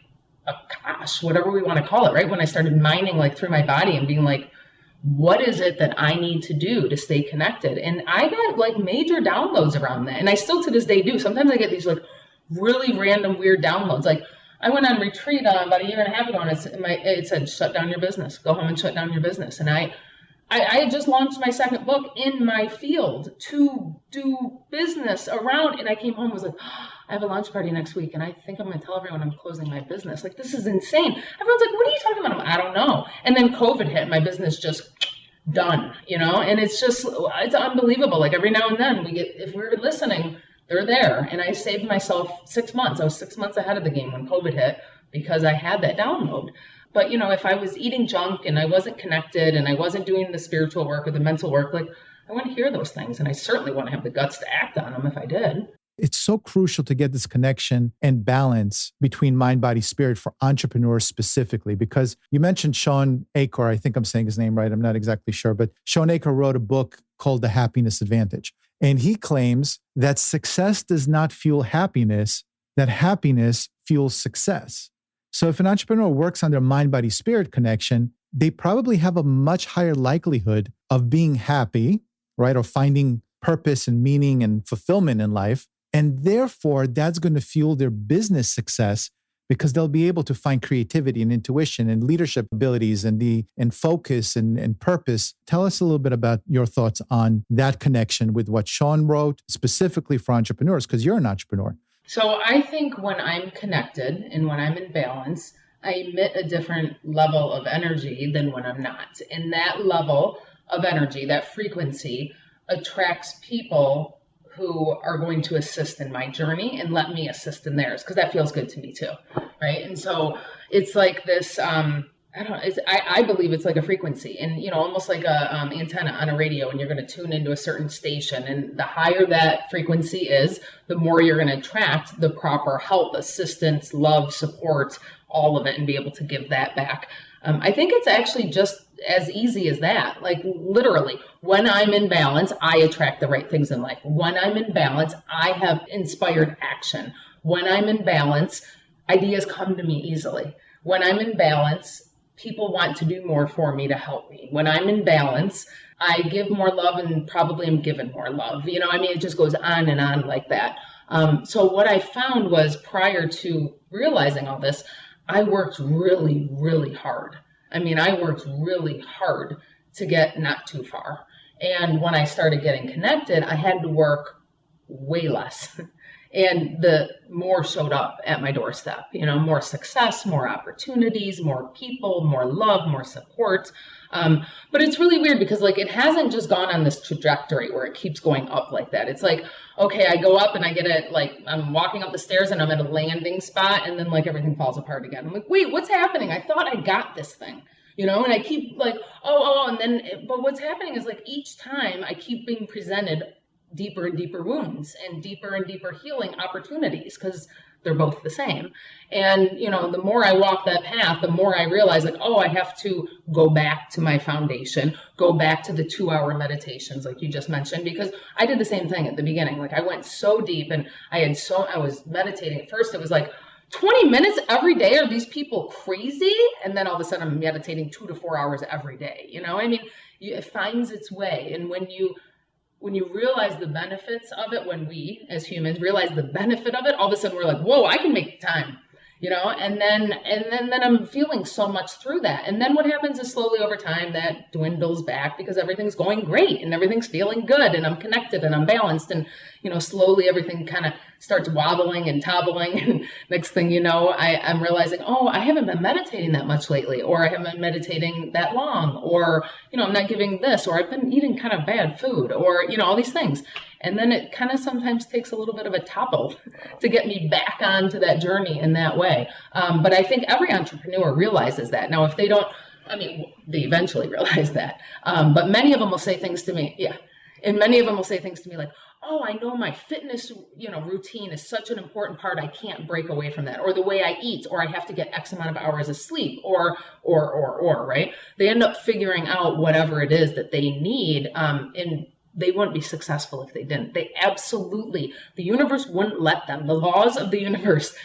whatever we want to call it, right? When I started mining like through my body and being like, what is it that I need to do to stay connected? And I got like major downloads around that. And I still to this day do. Sometimes I get these like really random weird downloads. Like I went on retreat about a year and a half ago and it said, shut down your business, go home and shut down your business. And I had just launched my second book in my field to do business around. And I came home and was like, I have a launch party next week. And I think I'm going to tell everyone I'm closing my business. Like, this is insane. Everyone's like, what are you talking about? I don't know. And then COVID hit, my business just done, and it's unbelievable. Like every now and then if we're listening, they're there. And I saved myself 6 months. I was 6 months ahead of the game when COVID hit because I had that download. But, if I was eating junk and I wasn't connected and I wasn't doing the spiritual work or the mental work, like I want to hear those things. And I certainly want to have the guts to act on them if I did. It's so crucial to get this connection and balance between mind, body, spirit for entrepreneurs specifically, because you mentioned Sean Achor. I think I'm saying his name right. I'm not exactly sure, but Sean Achor wrote a book called The Happiness Advantage. And he claims that success does not fuel happiness, that happiness fuels success. So if an entrepreneur works on their mind, body, spirit connection, they probably have a much higher likelihood of being happy, right? Or finding purpose and meaning and fulfillment in life. And therefore, that's going to fuel their business success because they'll be able to find creativity and intuition and leadership abilities and focus and purpose. Tell us a little bit about your thoughts on that connection with what Sean wrote specifically for entrepreneurs, because you're an entrepreneur. So I think when I'm connected and when I'm in balance, I emit a different level of energy than when I'm not. And that level of energy, that frequency, attracts people who are going to assist in my journey and let me assist in theirs, because that feels good to me too, right? And so it's like this, I believe it's like a frequency, and almost like a antenna on a radio, and you're going to tune into a certain station, and the higher that frequency is, the more you're going to attract the proper help, assistance, love, support, all of it, and be able to give that back. I think it's actually just as easy as that. Like literally, when I'm in balance, I attract the right things in life. When I'm in balance, I have inspired action. When I'm in balance, ideas come to me easily. When I'm in balance, people want to do more for me to help me. When I'm in balance, I give more love and probably am given more love. It just goes on and on like that. So what I found was, prior to realizing all this, I worked really, really hard. I worked really hard to get not too far. And when I started getting connected, I had to work way less. And the more showed up at my doorstep, more success, more opportunities, more people, more love, more support. But it's really weird because it hasn't just gone on this trajectory where it keeps going up like that. It's like, okay, I go up and I get I'm walking up the stairs and I'm at a landing spot, and then everything falls apart again. I'm like, wait, what's happening? I thought I got this thing, and I keep and then, but what's happening is each time I keep being presented deeper and deeper wounds and deeper healing opportunities, because they're both the same. And, the more I walk that path, the more I realize I have to go back to my foundation, go back to the 2-hour meditations, like you just mentioned, because I did the same thing at the beginning. I went so deep, and I was meditating. At first it was 20 minutes every day. Are these people crazy? And then all of a sudden I'm meditating 2 to 4 hours every day. It finds its way. And when when you realize the benefits of it, when we as humans realize the benefit of it, all of a sudden we're like, whoa, I can make time, and then I'm feeling so much through that. And then what happens is slowly over time that dwindles back because everything's going great and everything's feeling good and I'm connected and I'm balanced, and slowly everything kind of starts wobbling and toppling, and next thing you know, I'm realizing, oh, I haven't been meditating that much lately, or I haven't been meditating that long, or I'm not giving this, or I've been eating kind of bad food, or all these things. And then it kind of sometimes takes a little bit of a topple to get me back onto that journey in that way. But I think every entrepreneur realizes that. Now, if they don't, they eventually realize that. But many of them will say things to me, and many of them will say things to me like, oh, I know my fitness, routine is such an important part. I can't break away from that. Or the way I eat, or I have to get X amount of hours of sleep, or, right? They end up figuring out whatever it is that they need, and they wouldn't be successful if they didn't. They absolutely, the universe wouldn't let them. The laws of the universe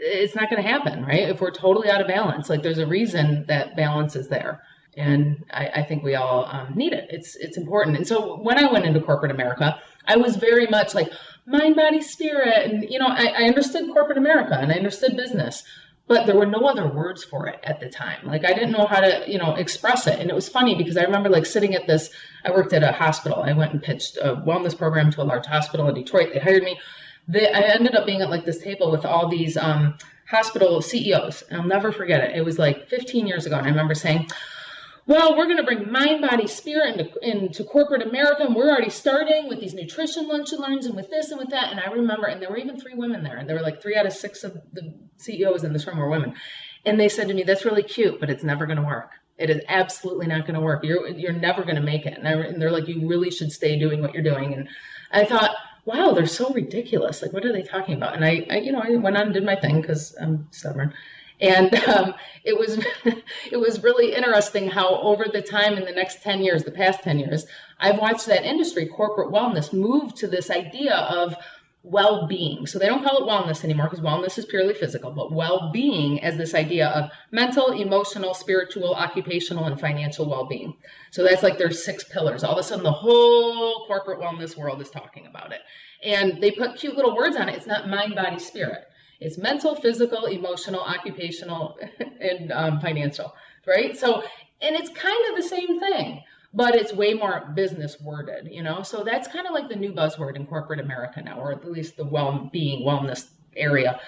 it's not going to happen, right? If we're totally out of balance, like there's a reason that balance is there. And I think we all need it. It's important. And so when I went into corporate America, I was very much like mind, body, spirit. And, I understood corporate America and I understood business, but there were no other words for it at the time. Like I didn't know how to, express it. And it was funny because I remember like sitting at this, I worked at a hospital. I went and pitched a wellness program to a large hospital in Detroit. They hired me. I ended up being at like this table with all these hospital CEOs. And I'll never forget it. It was like 15 years ago. And I remember saying, well, we're going to bring mind, body, spirit into corporate America, and we're already starting with these nutrition lunch and learns and with this and with that. And I remember, and there were even 3 women there, and there were like 3 out of 6 of the CEOs in this room were women. And they said to me, that's really cute, but it's never going to work. It is absolutely not going to work. You're never going to make it. And they're like, you really should stay doing what you're doing. And I thought, wow, they're so ridiculous. Like, what are they talking about? And I went on and did my thing because I'm stubborn. And it was really interesting how over the time in the next 10 years, the past 10 years, I've watched that industry, corporate wellness, move to this idea of well-being. So they don't call it wellness anymore because wellness is purely physical, but well-being as this idea of mental, emotional, spiritual, occupational, and financial well-being. So that's like there's 6 pillars. All of a sudden, the whole corporate wellness world is talking about it. And they put cute little words on it. It's not mind, body, spirit. It's mental, physical, emotional, occupational, and financial, right? So, and it's kind of the same thing, but it's way more business worded, So that's kind of like the new buzzword in corporate America now, or at least the well-being, wellness area,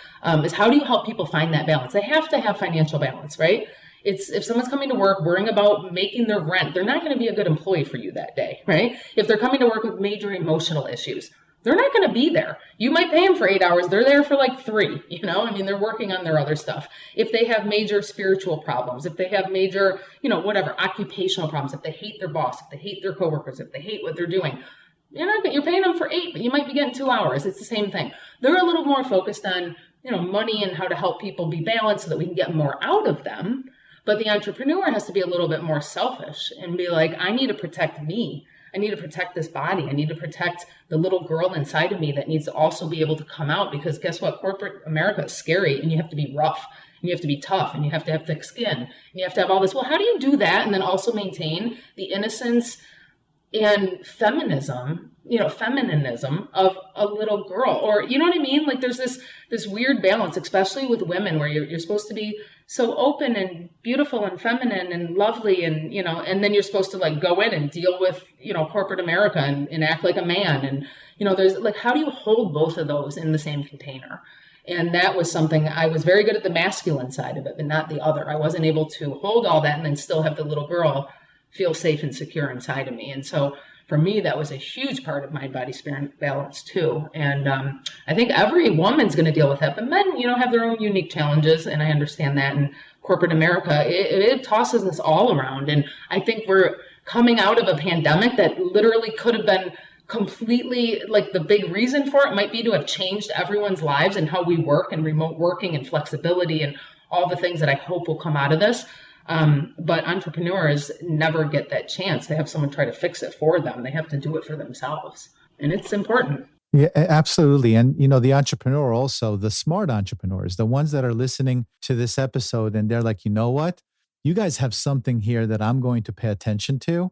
is how do you help people find that balance? They have to have financial balance, right? It's if someone's coming to work worrying about making their rent, they're not going to be a good employee for you that day, right? If they're coming to work with major emotional issues, they're not going to be there. You might pay them for 8 hours. They're there for like 3, they're working on their other stuff. If they have major spiritual problems, if they have major, whatever, occupational problems, if they hate their boss, if they hate their coworkers, if they hate what they're doing, you're paying them for 8, but you might be getting 2 hours. It's the same thing. They're a little more focused on, money and how to help people be balanced so that we can get more out of them. But the entrepreneur has to be a little bit more selfish and be like, I need to protect me. I need to protect this body. I need to protect the little girl inside of me that needs to also be able to come out, because guess what? Corporate America is scary, and you have to be rough, and you have to be tough, and you have to have thick skin, and you have to have all this. Well, how do you do that and then also maintain the innocence and feminism of a little girl? Or, you know what I mean? Like there's this weird balance, especially with women, where you're supposed to be so open and beautiful and feminine and lovely, and and then you're supposed to like go in and deal with corporate America and act like a man, and there's like, how do you hold both of those in the same container? And that was something I was very good at, the masculine side of it, but not the other. I wasn't able to hold all that and then still have the little girl feel safe and secure inside of me. And so for me, that was a huge part of mind, body, spirit balance too. And I think every woman's going to deal with that, but men, have their own unique challenges, and I understand that. And corporate America, it tosses us all around. And I think we're coming out of a pandemic that literally could have been completely, like, the big reason for it might be to have changed everyone's lives and how we work, and remote working and flexibility and all the things that I hope will come out of this. But entrepreneurs never get that chance. They have someone try to fix it for them. They have to do it for themselves. And it's important. Yeah, absolutely. And, the entrepreneur also, the smart entrepreneurs, the ones that are listening to this episode and they're like, you know what? You guys have something here that I'm going to pay attention to.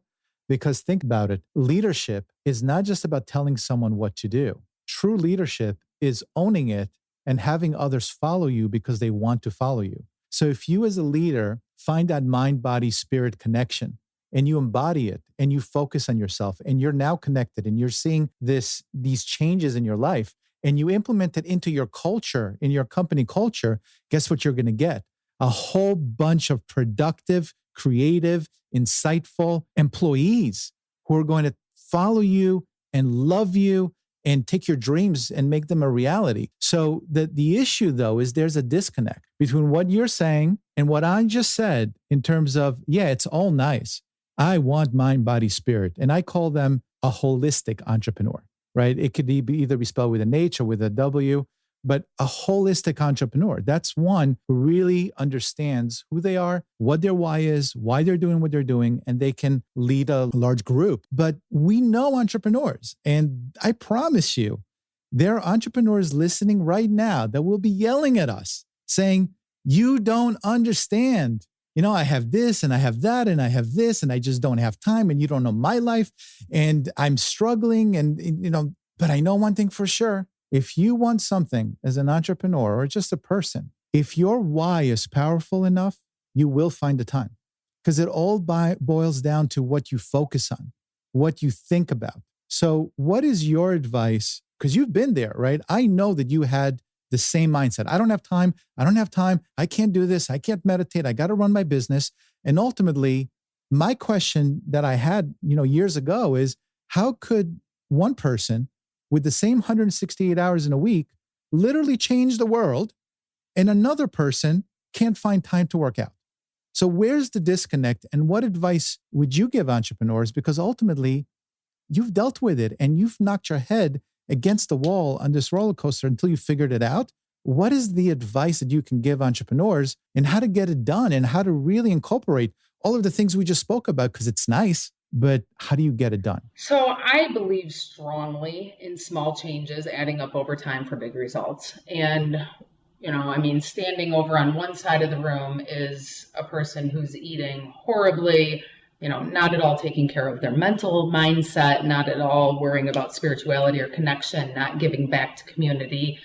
Because think about it, leadership is not just about telling someone what to do. True leadership is owning it and having others follow you because they want to follow you. So if you as a leader find that mind, body, spirit connection and you embody it and you focus on yourself and you're now connected and you're seeing these changes in your life and you implement it into your culture, in your company culture, guess what you're going to get? A whole bunch of productive, creative, insightful employees who are going to follow you and love you and take your dreams and make them a reality. So the issue, though, is there's a disconnect between what you're saying and what I just said in terms of, yeah, it's all nice. I want mind, body, spirit. And I call them a holistic entrepreneur, right? It could either be spelled with an H or with a W, but a holistic entrepreneur. That's one who really understands who they are, what their why is, why they're doing what they're doing, and they can lead a large group. But we know entrepreneurs, and I promise you, there are entrepreneurs listening right now that will be yelling at us saying, you don't understand. You know, I have this and I have that and I have this and I just don't have time and you don't know my life and I'm struggling but I know one thing for sure. If you want something as an entrepreneur or just a person, if your why is powerful enough, you will find the time because it all boils down to what you focus on, what you think about. So what is your advice? Because you've been there, right? I know that you had the same mindset. I don't have time. I can't do this. I can't meditate. I got to run my business. And ultimately, my question that I had, years ago is how could one person with the same 168 hours in a week literally change the world and another person can't find time to work out? So where's the disconnect and what advice would you give entrepreneurs? Because ultimately you've dealt with it and you've knocked your head against the wall on this roller coaster until you figured it out. What is the advice that you can give entrepreneurs and how to get it done and how to really incorporate all of the things we just spoke about? Because it's nice, but how do you get it done? So I believe strongly in small changes adding up over time for big results. And, standing over on one side of the room is a person who's eating horribly, not at all taking care of their mental mindset, not at all worrying about spirituality or connection, not giving back to community,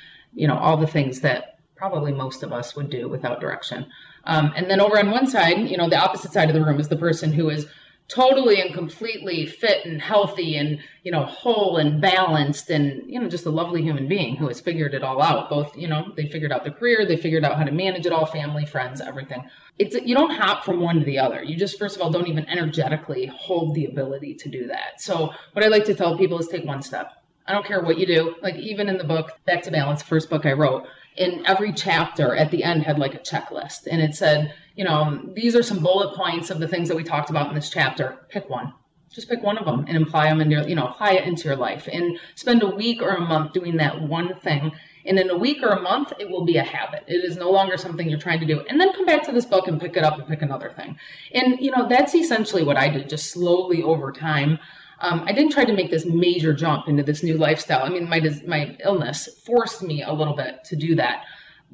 all the things that probably most of us would do without direction. And then over on one side, the opposite side of the room is the person who is totally and completely fit and healthy and, whole and balanced and, just a lovely human being who has figured it all out. Both, they figured out their career, they figured out how to manage it all, family, friends, everything. You don't hop from one to the other. You just, first of all, don't even energetically hold the ability to do that. So what I like to tell people is take one step. I don't care what you do. Like even in the book, Back to Balance, first book I wrote, in every chapter at the end had like a checklist. And it said, these are some bullet points of the things that we talked about in this chapter. Pick one. Just pick one of them and apply them apply it into your life and spend a week or a month doing that one thing. And in a week or a month, it will be a habit. It is no longer something you're trying to do. And then come back to this book and pick it up and pick another thing. And, that's essentially what I did, just slowly over time. I didn't try to make this major jump into this new lifestyle. I mean, my illness forced me a little bit to do that.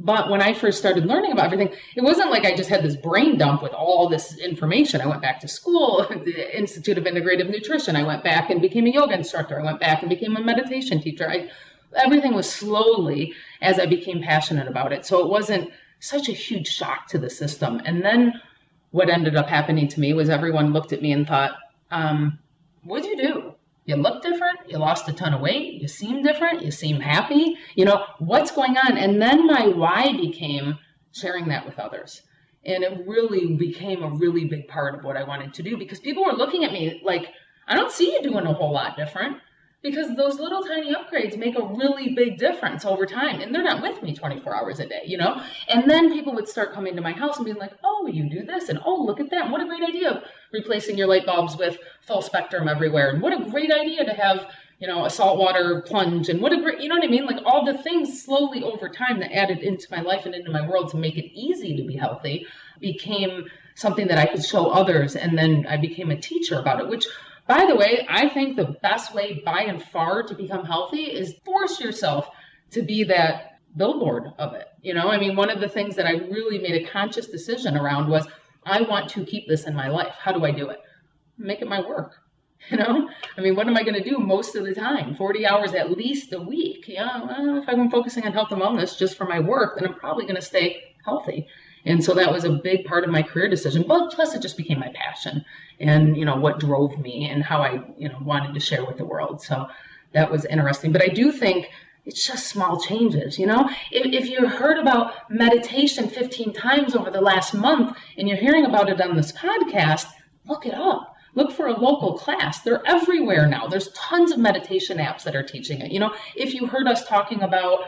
But when I first started learning about everything, it wasn't like I just had this brain dump with all this information. I went back to school, the Institute of Integrative Nutrition. I went back and became a yoga instructor. I went back and became a meditation teacher. Everything was slowly as I became passionate about it. So it wasn't such a huge shock to the system. And then what ended up happening to me was everyone looked at me and thought, what'd you do? You look different. You lost a ton of weight. You seem different. You seem happy. What's going on? And then my why became sharing that with others. And it really became a really big part of what I wanted to do because people were looking at me like, I don't see you doing a whole lot different. Because those little tiny upgrades make a really big difference over time. And they're not with me 24 hours a day, And then people would start coming to my house and being like, oh, you do this. And oh, look at that. What a great idea. Replacing your light bulbs with full spectrum everywhere. And what a great idea to have, a saltwater plunge. And what a great, you know what I mean? Like all the things slowly over time that added into my life and into my world to make it easy to be healthy became something that I could show others. And then I became a teacher about it, which, by the way, I think the best way by and far to become healthy is force yourself to be that billboard of it. One of the things that I really made a conscious decision around was I want to keep this in my life. How do I do it? Make it my work. I mean, what am I going to do most of the time? 40 hours at least a week. Yeah, well, if I'm focusing on health and wellness just for my work, then I'm probably going to stay healthy. And so that was a big part of my career decision. But plus, it just became my passion and, what drove me and how I, wanted to share with the world. So that was interesting. But I do think it's just small changes, If you heard about meditation 15 times over the last month and you're hearing about it on this podcast, look it up. Look for a local class. They're everywhere now. There's tons of meditation apps that are teaching it. If you heard us talking about,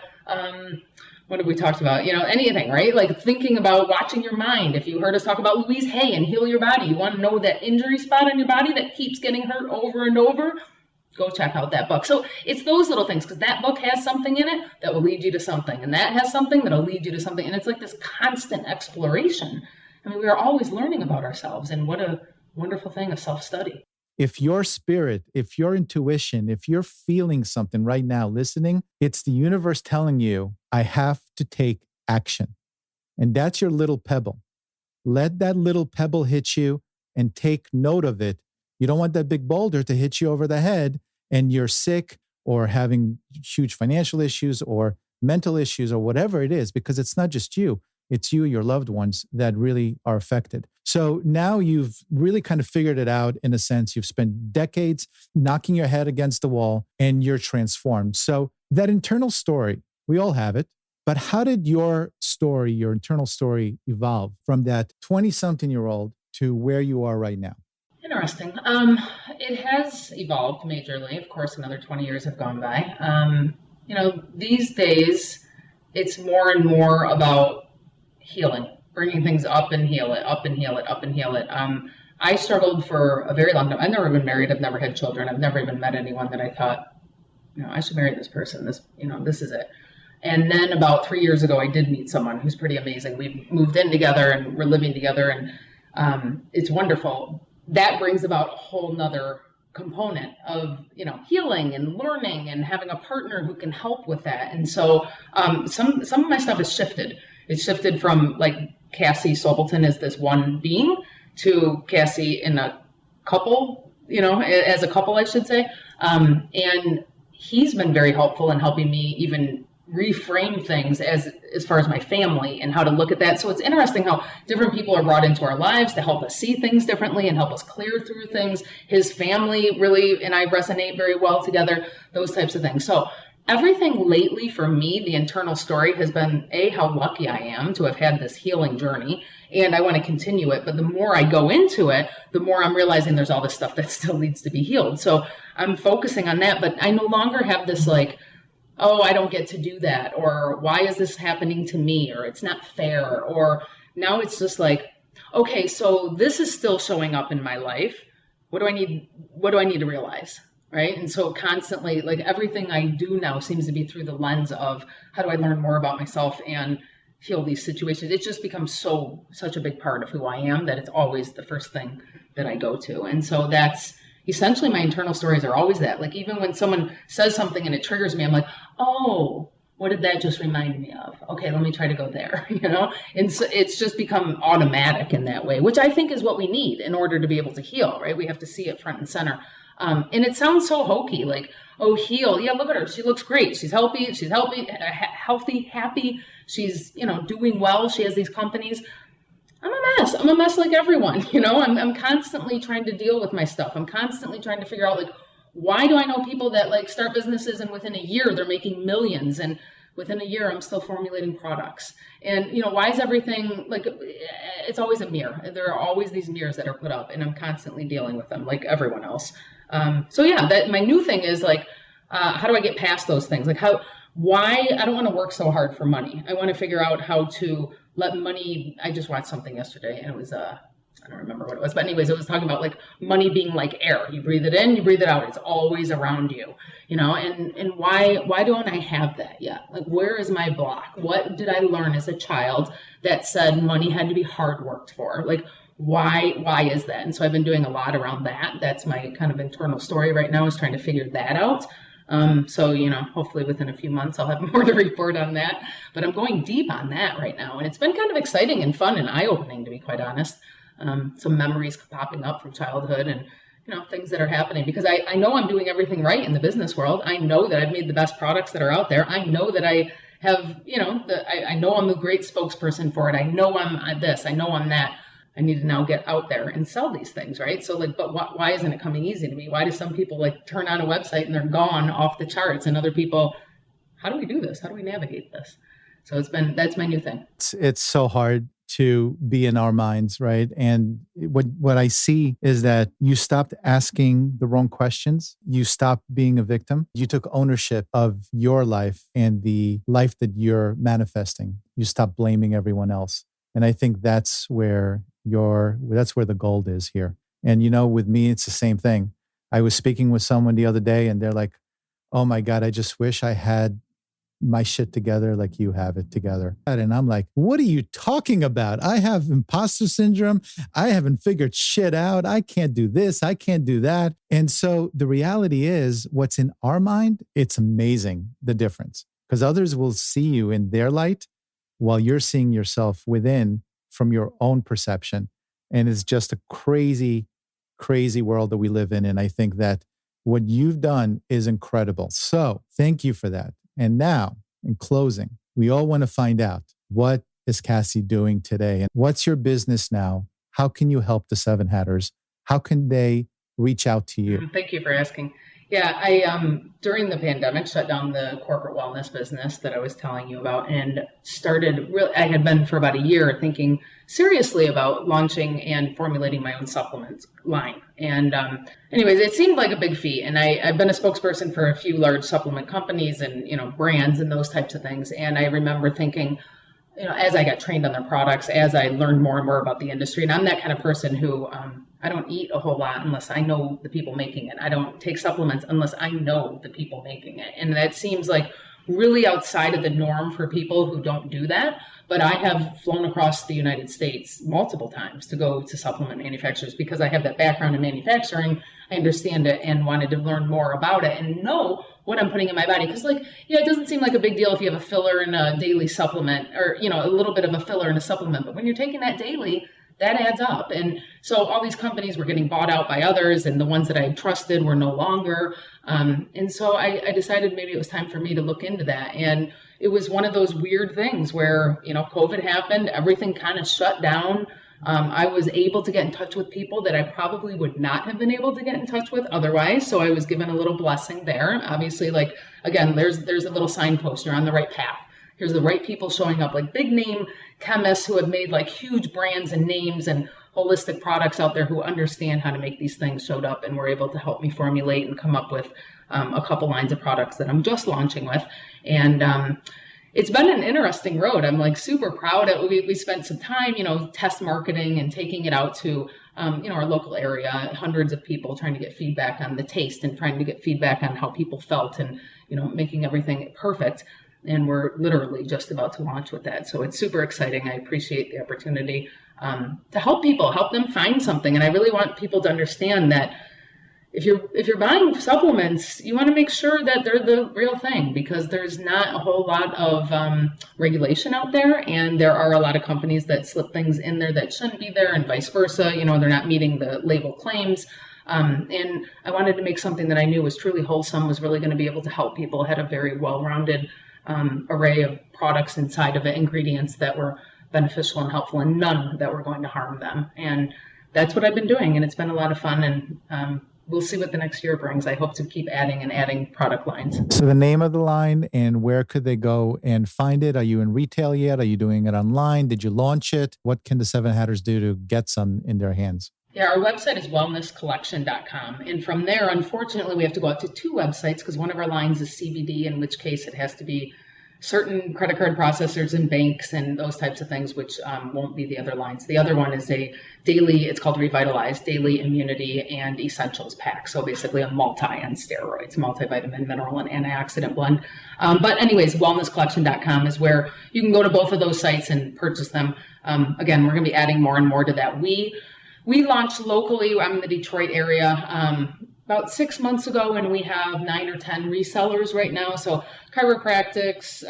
what have we talked about? Anything, right? Like thinking about watching your mind. If you heard us talk about Louise Hay and Heal Your Body, you want to know that injury spot on your body that keeps getting hurt over and over? Go check out that book. So it's those little things, because that book has something in it that will lead you to something, and that has something that'll lead you to something. And it's like this constant exploration. I mean, we are always learning about ourselves, and what a wonderful thing of self-study. If your spirit, if your intuition, if you're feeling something right now, listening, it's the universe telling you, I have to take action. And that's your little pebble. Let that little pebble hit you and take note of it. You don't want that big boulder to hit you over the head and you're sick or having huge financial issues or mental issues or whatever it is, because it's not just you. It's you, your loved ones that really are affected. So now you've really kind of figured it out in a sense. You've spent decades knocking your head against the wall and you're transformed. So that internal story, we all have it. But how did your story, your internal story evolve from that 20-something-year-old to where you are right now? Interesting. It has evolved majorly. Of course, another 20 years have gone by. These days, it's more and more about healing, bringing things up and heal it, up and heal it, up and heal it. I struggled for a very long time. I've never been married. I've never had children. I've never even met anyone that I thought, I should marry this person. This is it. And then about 3 years ago, I did meet someone who's pretty amazing. We moved in together and we're living together, and it's wonderful. That brings about a whole nother component of, healing and learning and having a partner who can help with that. And so some of my stuff has shifted. It's shifted from like Cassie Sobelton as this one being to Cassie in a couple, as a couple, I should say. And he's been very helpful in helping me even reframe things as far as my family and how to look at that. So it's interesting how different people are brought into our lives to help us see things differently and help us clear through things. His family really and I resonate very well together, those types of things. So everything lately for me, the internal story has been how lucky I am to have had this healing journey, and I want to continue it. But the more I go into it, the more I'm realizing there's all this stuff that still needs to be healed. So I'm focusing on that, but I no longer have this like, oh, I don't get to do that, or why is this happening to me, or it's not fair, or now it's just like, okay, so this is still showing up in my life. What do I need to realize? Right. And so constantly, like everything I do now seems to be through the lens of how do I learn more about myself and heal these situations. It just becomes such a big part of who I am that it's always the first thing that I go to. And so that's essentially my internal stories are always that. Like even when someone says something and it triggers me, I'm like, oh, what did that just remind me of? Okay, let me try to go there, And so it's just become automatic in that way, which I think is what we need in order to be able to heal, right? We have to see it front and center. And it sounds so hokey, like, oh, heal. Yeah, look at her. She looks great. She's healthy. She's healthy, happy. She's, doing well. She has these companies. I'm a mess. I'm a mess like everyone, I'm constantly trying to deal with my stuff. I'm constantly trying to figure out, like, why do I know people that, like, start businesses and within a year they're making millions, and within a year I'm still formulating products? And, why is everything, like, it's always a mirror. There are always these mirrors that are put up, and I'm constantly dealing with them like everyone else. So yeah, that my new thing is like, how do I get past those things? Like why I don't want to work so hard for money. I want to figure out how to let money. I just watched something yesterday and it was, I don't remember what it was, but anyways, it was talking about like money being like air. You breathe it in, you breathe it out. It's always around you, and why don't I have that yet? Like, where is my block? What did I learn as a child that said money had to be hard worked for? Like, why is that? And so I've been doing a lot around that. That's my kind of internal story right now, is trying to figure that out. So, hopefully within a few months I'll have more to report on that, but I'm going deep on that right now. And it's been kind of exciting and fun and eye-opening, to be quite honest. Some memories popping up from childhood and, things that are happening, because I know I'm doing everything right in the business world. I know that I've made the best products that are out there. I know that I have, I know I'm a great spokesperson for it. I know I'm this, I know I'm that. I need to now get out there and sell these things, right? So but why isn't it coming easy to me? Why do some people turn on a website and they're gone off the charts, and other people, how do we do this? How do we navigate this? So that's my new thing. It's so hard to be in our minds, right? And what I see is that you stopped asking the wrong questions. You stopped being a victim. You took ownership of your life and the life that you're manifesting. You stopped blaming everyone else. And I think that's where the gold is here. And with me, it's the same thing. I was speaking with someone the other day and they're like, oh my God, I just wish I had my shit together like you have it together. And I'm like, what are you talking about? I have imposter syndrome. I haven't figured shit out. I can't do this. I can't do that. And so the reality is, what's in our mind, it's amazing, the difference, because others will see you in their light while you're seeing yourself within from your own perception. And it's just a crazy, crazy world that we live in. And I think that what you've done is incredible. So thank you for that. And now, in closing, we all want to find out, what is Cassie doing today? And what's your business now? How can you help the Seven Hatters? How can they reach out to you? Thank you for asking. Yeah, I during the pandemic shut down the corporate wellness business that I was telling you about, and I had been for about a year thinking seriously about launching and formulating my own supplements line. And anyways, it seemed like a big feat. And I've been a spokesperson for a few large supplement companies and, brands and those types of things. And I remember thinking, as I got trained on their products, as I learned more and more about the industry, and I'm that kind of person who I don't eat a whole lot unless I know the people making it. I don't take supplements unless I know the people making it. And that seems like really outside of the norm for people who don't do that. But I have flown across the United States multiple times to go to supplement manufacturers because I have that background in manufacturing. I understand it and wanted to learn more about it and know what I'm putting in my body. Because it doesn't seem like a big deal if you have a filler in a daily supplement, or, a little bit of a filler in a supplement. But when you're taking that daily, that adds up. And so all these companies were getting bought out by others, and the ones that I had trusted were no longer. And so I decided maybe it was time for me to look into that. And it was one of those weird things where, COVID happened, everything kind of shut down. I was able to get in touch with people that I probably would not have been able to get in touch with otherwise. So I was given a little blessing there. Obviously, again, there's a little signpost. You're on the right path. Here's the right people showing up, like big name chemists who have made huge brands and names and holistic products out there who understand how to make these things showed up and were able to help me formulate and come up with a couple lines of products that I'm just launching with. And it's been an interesting road. I'm super proud. We spent some time, test marketing and taking it out to, our local area, hundreds of people, trying to get feedback on the taste and trying to get feedback on how people felt and, making everything perfect. And we're literally just about to launch with that. So it's super exciting. I appreciate the opportunity to help people, help them find something. And I really want people to understand that if you're buying supplements, you want to make sure that they're the real thing, because there's not a whole lot of regulation out there. And there are a lot of companies that slip things in there that shouldn't be there, and vice versa. They're not meeting the label claims. And I wanted to make something that I knew was truly wholesome, was really going to be able to help people, had a very well-rounded array of products inside of it, ingredients that were beneficial and helpful, and none that were going to harm them. And that's what I've been doing, and it's been a lot of fun. And we'll see what the next year brings. I hope to keep adding product lines. So the name of the line, and where could they go and find it? Are you in retail yet? Are you doing it online? Did you launch it? What can the Seven Hatters do to get some in their hands? Yeah, our website is wellnesscollection.com. And from there, unfortunately, we have to go out to two websites because one of our lines is CBD, in which case it has to be certain credit card processors and banks and those types of things, which won't be the other lines. The other one is a daily, it's called Revitalize, Daily Immunity and Essentials Pack. So basically a multi on steroids, multivitamin, mineral, and antioxidant blend. But anyways, wellnesscollection.com is where you can go to both of those sites and purchase them. Again, we're going to be adding more and more to that. We launched locally. I'm in the Detroit area. about 6 months ago, and we have 9 or 10 resellers right now. So chiropractics,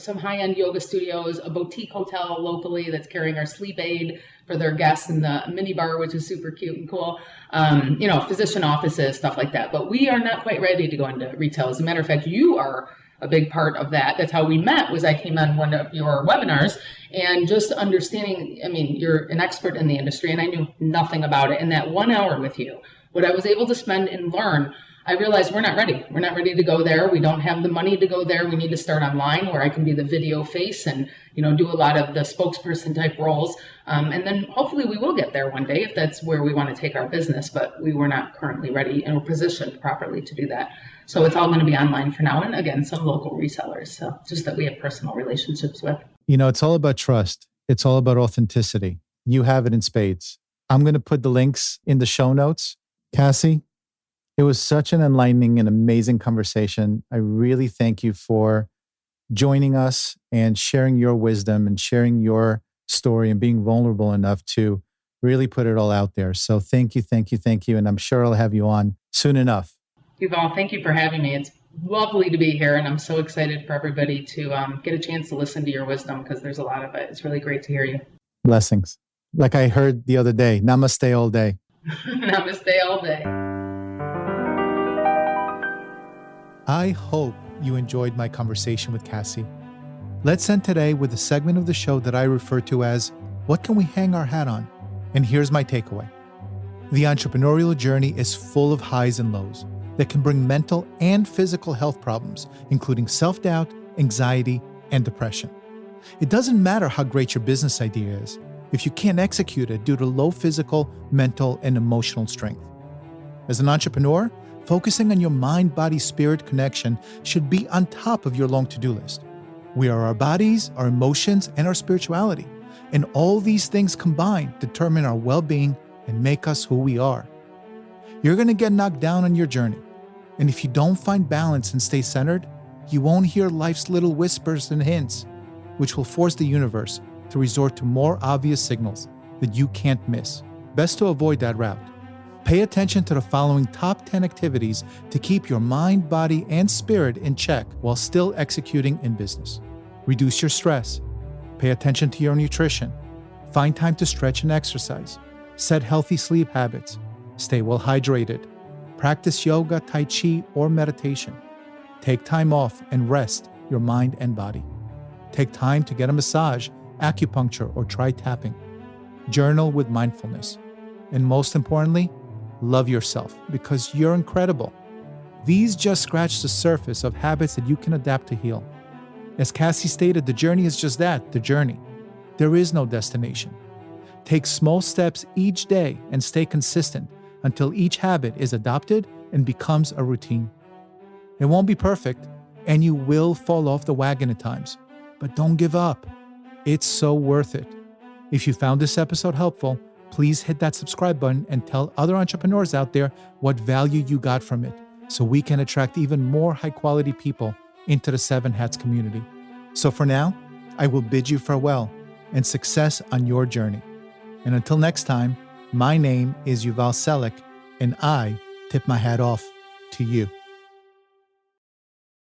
some high-end yoga studios, a boutique hotel locally that's carrying our sleep aid for their guests in the mini bar, which is super cute and cool. Physician offices, stuff like that. But we are not quite ready to go into retail. As a matter of fact, you are a big part of that. That's how we met, was I came on one of your webinars, and just understanding, you're an expert in the industry, and I knew nothing about it. In that 1 hour with you, what I was able to spend and learn, I realized we're not ready. We're not ready to go there. We don't have the money to go there. We need to start online, where I can be the video face and, do a lot of the spokesperson type roles. And then hopefully we will get there one day if that's where we want to take our business, but we were not currently ready and positioned properly to do that. So it's all going to be online for now. And again, some local resellers. So just that we have personal relationships with. It's all about trust. It's all about authenticity. You have it in spades. I'm going to put the links in the show notes. Cassie, it was such an enlightening and amazing conversation. I really thank you for joining us and sharing your wisdom and sharing your story and being vulnerable enough to really put it all out there. So thank you. And I'm sure I'll have you on soon enough. Yuval, thank you for having me. It's lovely to be here, and I'm so excited for everybody to get a chance to listen to your wisdom, because there's a lot of it. It's really great to hear you. Blessings. Like I heard the other day, namaste all day. Namaste all day. I hope you enjoyed my conversation with Cassie. Let's end today with a segment of the show that I refer to as, what can we hang our hat on? And here's my takeaway. The entrepreneurial journey is full of highs and lows that can bring mental and physical health problems, including self-doubt, anxiety, and depression. It doesn't matter how great your business idea is if you can't execute it due to low physical, mental, and emotional strength. As an entrepreneur, focusing on your mind-body-spirit connection should be on top of your long to-do list. We are our bodies, our emotions, and our spirituality, and all these things combined determine our well-being and make us who we are. You're going to get knocked down on your journey, and if you don't find balance and stay centered, you won't hear life's little whispers and hints, which will force the universe to resort to more obvious signals that you can't miss. Best to avoid that route. Pay attention to the following top 10 activities to keep your mind, body, and spirit in check while still executing in business. Reduce your stress. Pay attention to your nutrition. Find time to stretch and exercise. Set healthy sleep habits. Stay well hydrated. Practice yoga, tai chi, or meditation. Take time off and rest your mind and body. Take time to get a massage, acupuncture, or try tapping. Journal with mindfulness. And most importantly, love yourself, because you're incredible. These just scratch the surface of habits that you can adapt to heal. As Cassie stated, the journey is just that, the journey. There is no destination. Take small steps each day and stay consistent until each habit is adopted and becomes a routine. It won't be perfect, and you will fall off the wagon at times, but don't give up. It's so worth it. If you found this episode helpful, please hit that subscribe button and tell other entrepreneurs out there what value you got from it, so we can attract even more high-quality people into the 7 Hats community. So for now, I will bid you farewell and success on your journey. And until next time, my name is Yuval Selik, and I tip my hat off to you.